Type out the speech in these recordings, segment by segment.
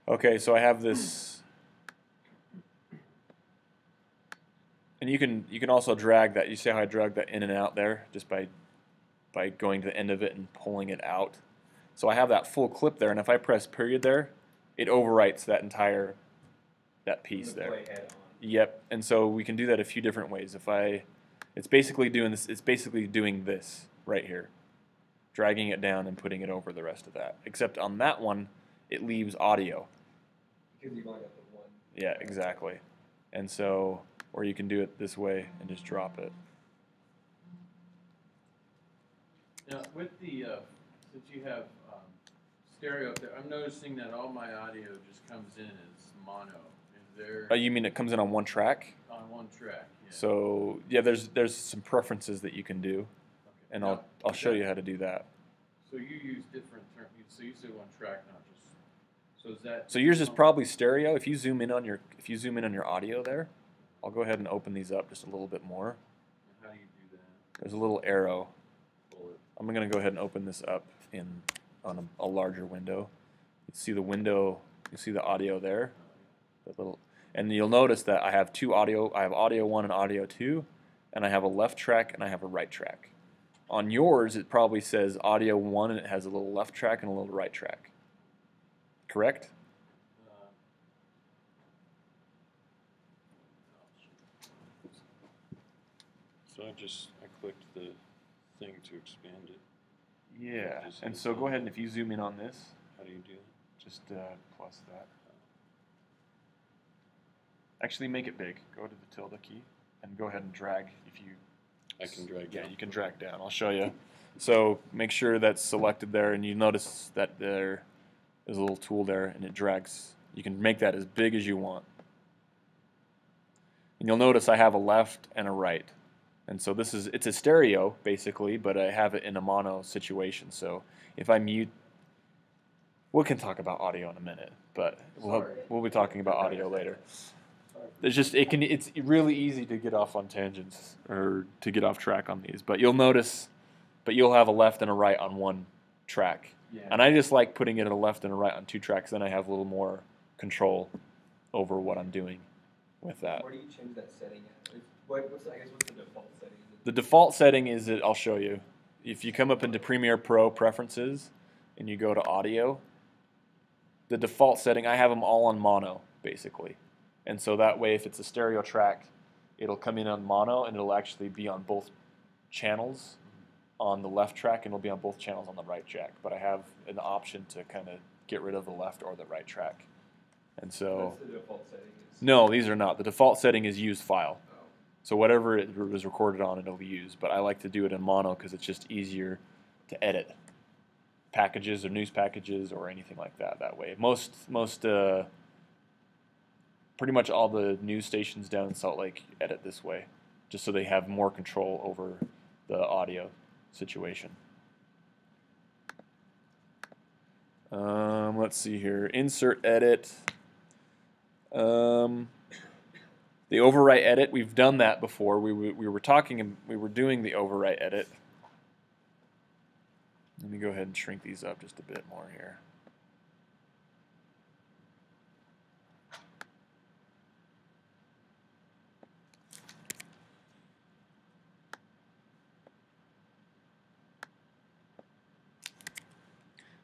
Okay, so I have this, and you can also drag that. You see how I drag that in and out there just by going to the end of it and pulling it out. So I have that full clip there, and if I press period there, it overwrites that piece there. Yep, and so we can do that a few different ways. It's basically doing this. It's basically doing this right here, dragging it down and putting it over the rest of that. Except on that one, it leaves audio. Because you've only got the one. Yeah, exactly. And so, or you can do it this way and just drop it. Now, with the since you have stereo up there, I'm noticing that all my audio just comes in as mono. Is there You mean it comes in on one track? on one track? Yeah. So yeah, there's some preferences that you can do, Okay. and Now, I'll is show that- you how to do that. So you use different terms. So you say one track, not just. So is that? So yours is probably stereo. If you zoom in on your audio there, I'll go ahead and open these up just a little bit more. How do you do that? There's a little arrow. Pull it. I'm going to go ahead and open this up on a larger window. You see the window. You see the audio there. That little, and you'll notice that I have two audio. I have audio 1 and audio 2, and I have a left track and I have a right track. On yours, it probably says audio 1 and it has a little left track and a little right track. Correct? So I clicked the thing to expand it. Yeah. And so go ahead and if you zoom in on this, How do you do that? just plus that. Actually, make it big. Go to the tilde key and go ahead and drag. If you I can drag yeah, down. you can drag down. I'll show you. So make sure that's selected there, and you notice that there is a little tool there, and it drags. You can make that as big as you want. And you'll notice I have a left and a right. And so it's a stereo basically, but I have it in a mono situation. So if I mute, we can talk about audio in a minute, but we'll be talking about audio later. It's really easy to get off on tangents or to get off track on these, but you'll have a left and a right on one track. Yeah. And I just like putting it at a left and a right on two tracks, then I have a little more control over what I'm doing with that. Where do you change that setting at? What's the default setting? The default setting is that I'll show you. If you come up into Premiere Pro Preferences and you go to Audio, the default setting, I have them all on mono, basically. And so that way, if it's a stereo track, it'll come in on mono and it'll actually be on both channels on the left track and it'll be on both channels on the right track. But I have an option to kind of get rid of the left or the right track. And so, That's the default setting. no, these are not. The default setting is use file. Oh. So whatever it was recorded on, it'll be used. But I like to do it in mono because it's just easier to edit packages or news packages or anything like that way. Pretty much all the news stations down in Salt Lake edit this way, just so they have more control over the audio situation. Let's see here. Insert edit. The overwrite edit, we've done that before. We were doing the overwrite edit. Let me go ahead and shrink these up just a bit more here.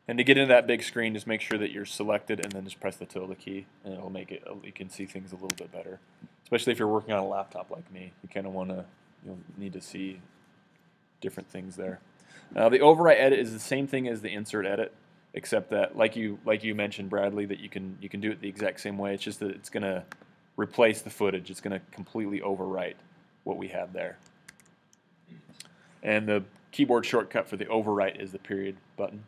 And to get into that big screen, just make sure that you're selected and then just press the tilde key, and it'll make it, you can see things a little bit better. Especially if you're working on a laptop like me, you kind of you'll need to see different things there. Now the overwrite edit is the same thing as the insert edit, except that like you mentioned, Bradley, that you can do it the exact same way. It's just that it's going to replace the footage. It's going to completely overwrite what we have there. And the keyboard shortcut for the overwrite is the period button.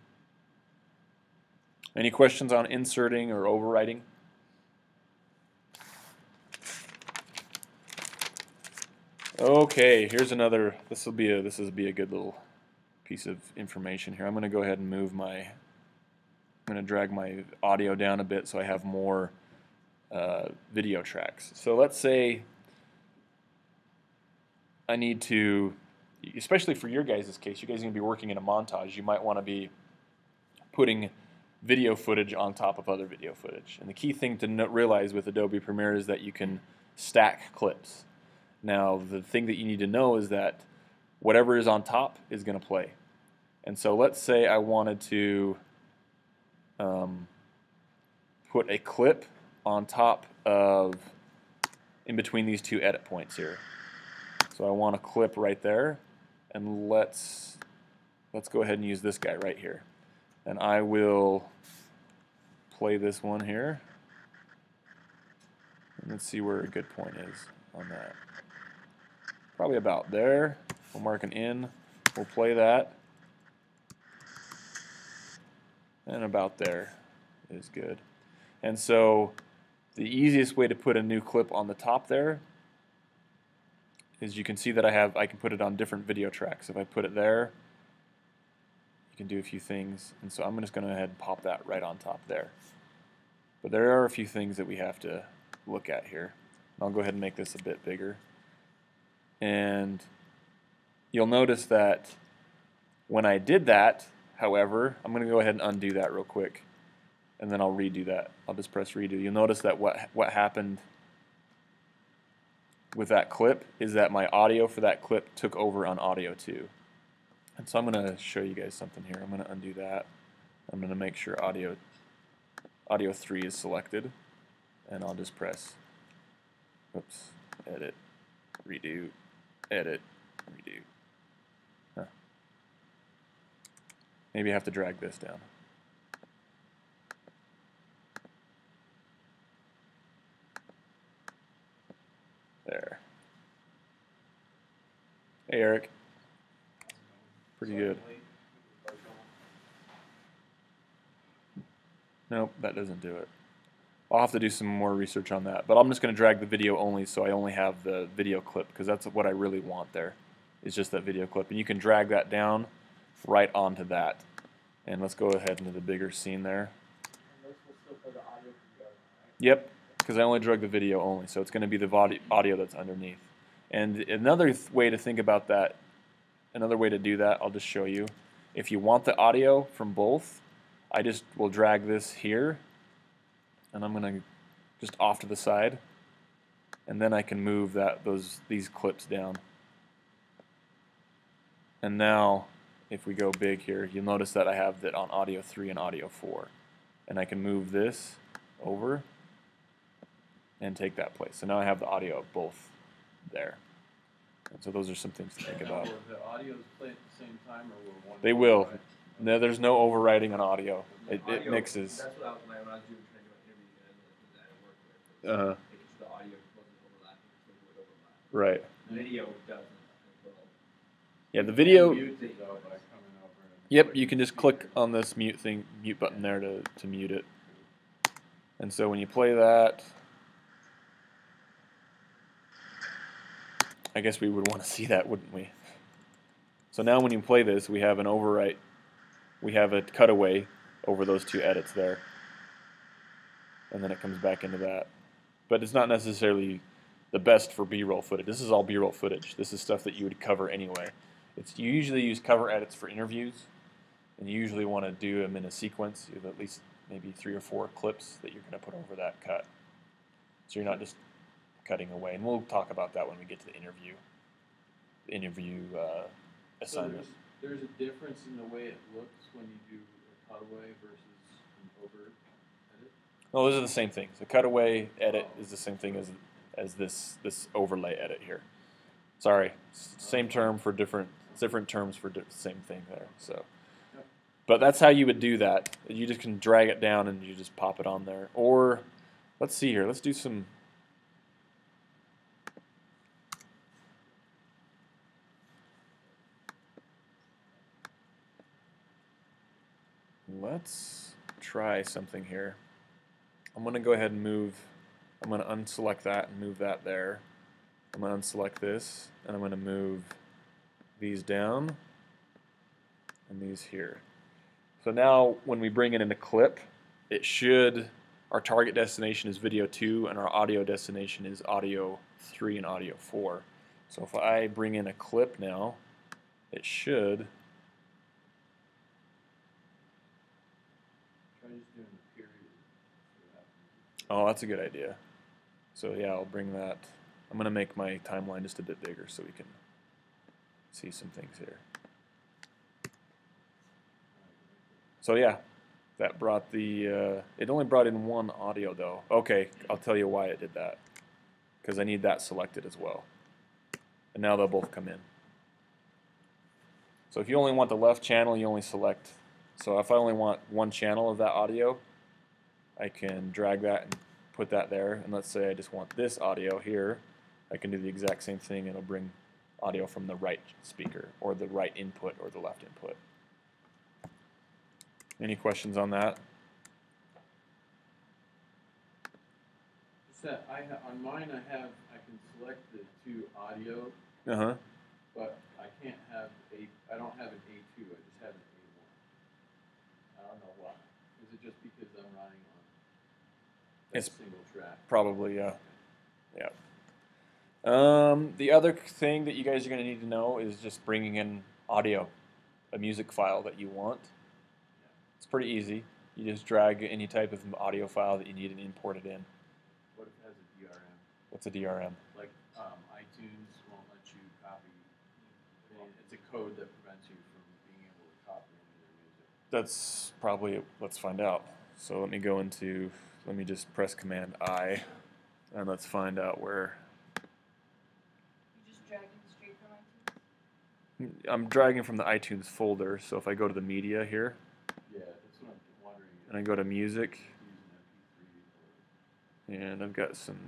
Any questions on inserting or overwriting? Okay, here's another. This will be a good little piece of information here. I'm going to go ahead and I'm going to drag my audio down a bit so I have more video tracks. So let's say I need to, especially for your guys' case, you guys are going to be working in a montage. You might want to be putting video footage on top of other video footage. And the key thing to realize with Adobe Premiere is that you can stack clips. Now, the thing that you need to know is that whatever is on top is going to play. And so let's say I wanted to put a clip on top of, in between these two edit points here. So I want a clip right there, and let's go ahead and use this guy right here. And I will play this one here. And let's see where a good point is on that. Probably about there. We'll mark an in. We'll play that. And about there is good. And so the easiest way to put a new clip on the top there is you can see that I can put it on different video tracks. If I put it there, you can do a few things. And so I'm just going to go ahead and pop that right on top there. But there are a few things that we have to look at here. I'll go ahead and make this a bit bigger. And you'll notice that when I did that, however, I'm going to go ahead and undo that real quick, and then I'll redo that. I'll just press redo. You'll notice that what happened with that clip is that my audio for that clip took over on audio 2. And so I'm going to show you guys something here. I'm going to undo that. I'm going to make sure audio 3 is selected, and I'll just press, oops, edit, redo, edit, redo. Huh. Maybe I have to drag this down. There. Hey, Eric. Pretty good. Nope, that doesn't do it. I'll have to do some more research on that. But I'm just going to drag the video only, so I only have the video clip, because that's what I really want there, is just that video clip. And you can drag that down right onto that. And let's go ahead into the bigger scene there. And this will still play the audio from the other one, right? Yep, because I only drug the video only, so it's going to be the audio that's underneath. And another way to think about that, another way to do that, I'll just show you. If you want the audio from both, I just will drag this here, and I'm going to just off to the side, and then I can move these clips down. And now, if we go big here, you'll notice that I have that on audio 3 and audio 4. And I can move this over and take that place. So now I have the audio of both there. And so those are some things to think about. Will the audios play at the same time, or will one? They will. override? No, there's no overriding on audio. It Audio, mixes. That's what when I was trying to do an interview, and that didn't work with. Uh-huh. Making sure the audio wasn't overlapping, so it would overlap. Right. Video doesn't as well. Yeah, the video. Mute it, though, by coming over and Yep, you clicking can the just click speaker. on this mute button there to mute it. And so when you play that, I guess we would want to see that, wouldn't we? So now when you play this, we have an overwrite, we have a cutaway over those two edits there. And then it comes back into that. But it's not necessarily the best for B-roll footage. This is all B-roll footage. This is stuff that you would cover anyway. You usually use cover edits for interviews, and you usually want to do them in a sequence. You have at least maybe 3 or 4 clips that you're going to put over that cut. So you're not just cutting away. And we'll talk about that when we get to the interview So assignment. there's a difference in the way it looks when you do a cutaway versus an over edit? No, those are the same things. The cutaway edit is the same thing as this overlay edit here. Sorry, same term for different terms for same thing there. So, but that's how you would do that. You just can drag it down and you just pop it on there. Or let's see here. Let's do some. Let's try something here. I'm going to go ahead and move. I'm going to unselect that and move that there. I'm going to unselect this, and I'm going to move these down and these here. So now when we bring it in a clip, it should, our target destination is video 2, and our audio destination is audio 3 and audio 4. So if I bring in a clip now, it should Try just doing the period. So that- Oh, that's a good idea. So yeah, I'll bring that. I'm gonna make my timeline just a bit bigger so we can see some things here. So yeah, that brought the. It only brought in one audio though. Okay, I'll tell you why it did that. Because I need that selected as well. And now they'll both come in. So if you only want the left channel, you only select. So if I only want one channel of that audio, I can drag that and put that there. And let's say I just want this audio here. I can do the exact same thing and it'll bring audio from the right speaker or the right input or the left input. Any questions on that? Just that on mine I can select the two audio, Uh-huh. but I can't have I don't have an A2, I just have an A1. I don't know why. Is it just because I'm running on that It's single track? Probably, yeah. Yeah. The other thing that you guys are going to need to know is just bringing in audio, a music file that you want. It's pretty easy. You just drag any type of audio file that you need and import it in. What if it has a DRM? What's a DRM? Like iTunes won't let you copy. I mean, it's a code that prevents you from being able to copy any of their music. That's probably it. Let's find out. So let me just press Command I, and let's find out where. You just dragging straight from iTunes? I'm dragging from the iTunes folder. So if I go to the media here, Yeah, that's what I'm wondering. and I go to music, Using MP3 or and I've got some.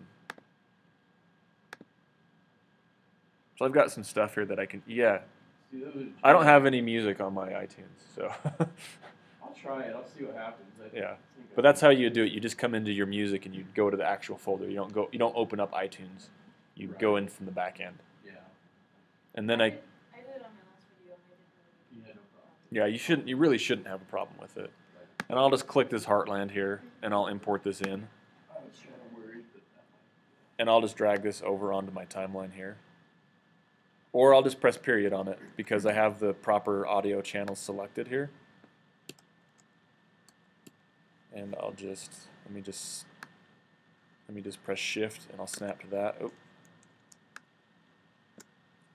So I've got some stuff here that I can. Yeah, see, I don't have any music on my iTunes, so. I'll try it. I'll see what happens. Yeah, but that's how you do it. You just come into your music and you go to the actual folder. You don't open up iTunes. You Right. go in from the back end, Yeah. and then I did it on my last video and I didn't really Yeah, no problem. yeah, you really shouldn't have a problem with it. Right. And I'll just click this Heartland here, and I'll import this in, I was kind of worried that that might. and I'll just drag this over onto my timeline here. Or I'll just press period on it because I have the proper audio channels selected here. And I'll just let me just press shift and I'll snap to that. Oh.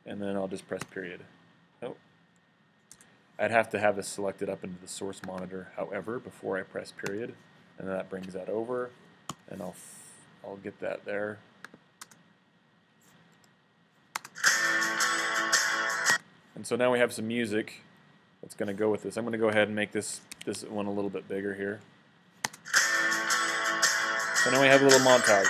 And then I'll just press period. Oh. I'd have to have this selected up into the source monitor, however, before I press period. And then that brings that over, and I'll get that there. And so now we have some music that's going to go with this. I'm going to go ahead and make this one a little bit bigger here. So now we have a little montage.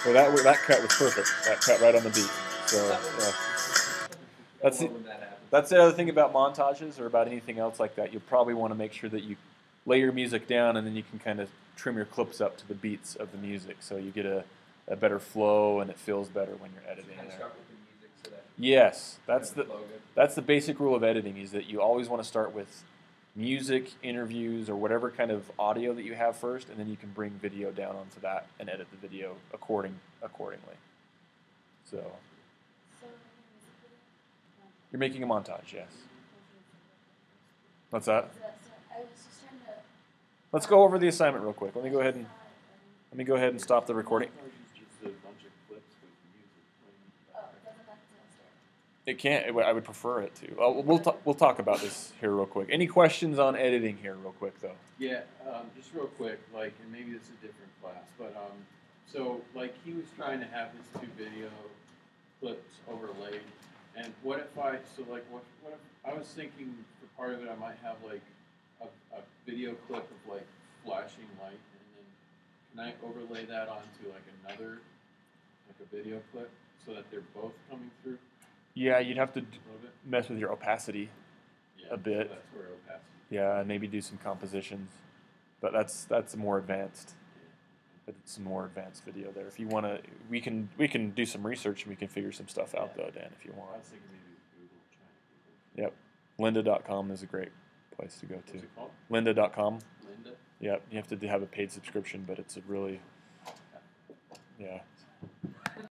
So that cut was perfect. That cut right on the beat. So yeah. That's the other thing about montages or about anything else like that. You'll probably want to make sure that you lay your music down and then you can kind of trim your clips up to the beats of the music, so you get a better flow and it feels better when you're editing Kind of there. start with the music so that Yes, that's the flow good. that's the basic rule of editing, is that you always want to start with music, interviews, or whatever kind of audio that you have first, and then you can bring video down onto that and edit the video accordingly. So So, you're making a montage, yes. What's that? I was just trying to. Let's go over the assignment real quick. Let me go ahead and stop the recording. Montage is just a bunch of clips with music playing in the Oh, background. doesn't have to start. It can't. I would prefer it to. We'll talk about this here real quick. Any questions on editing here, real quick though? Yeah, just real quick, like, and maybe this is a different class, but so like he was trying to have his two video clips overlaid, and what if what if I was thinking for part of it I might have like a video clip of like flashing light, and then can I overlay that onto like another like a video clip so that they're both coming through Yeah, you'd have to a little bit? mess with your opacity. Yeah, A bit. So that's where opacity. Yeah, and maybe do some compositions, but that's more advanced. It's a more advanced video there. If you want to, we can do some research and we can figure some stuff out though, Dan, if you I want. was thinking maybe Google, trying to Google. Yep, lynda.com is a great place to go What's to. it called? Lynda.com. Linda? Yep, you have to have a paid subscription, but it's a really, yeah.